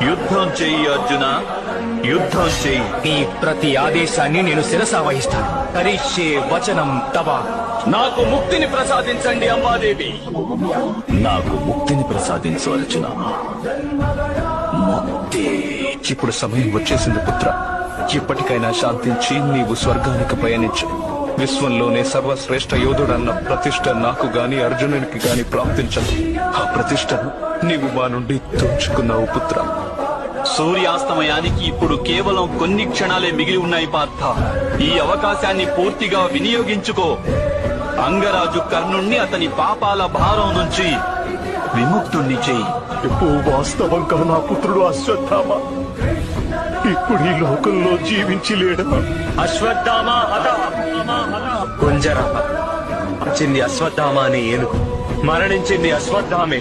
యుద్ధం చెయ్యి అర్జున, యుద్ధం చెయ్యి. ఈ ప్రతి ఆదేశాన్ని నేను శిరసా వహిస్తాను. కరిష్యే వచనం తవ. నాకు ముక్తిని ప్రసాదించండి అంబాదేవి. నాకు ముక్తిని ప్రసాదించు అర్జున. ముక్తి. ఇప్పుడు సమయం వచ్చేసింది పుత్ర. ఇప్పటికైనా శాంతించి నీవు స్వర్గానికి పయనించు. విశ్వంలోనే సర్వశ్రేష్ఠ యోధుడన్న ప్రతిష్ట నాకు గాని అర్జునునికి గాని ప్రాప్తించదు. ఆ ప్రతిష్టను నీవు మా నుండి దోచుకున్నావు పుత్ర. సూర్యాస్తమయానికి ఇప్పుడు కేవలం కొన్ని క్షణాలే మిగిలి ఉన్నాయి పార్థ. ఈ అవకాశాన్ని పూర్తిగా వినియోగించుకో. అంగరాజు కర్ణుణ్ణి అతని పాపాల భారం నుంచి విముక్తుణ్ణి చెయ్యి. వాస్తవంగా నా పుత్రుడు అశ్వత్థామ ఇప్పుడు ఈ లోకంలో జీవించి లేడు. అశ్వత్థామ హత. కుంజర. చింది అశ్వత్థామ అనే ఏనుగు, మరణించింది అశ్వత్థామే.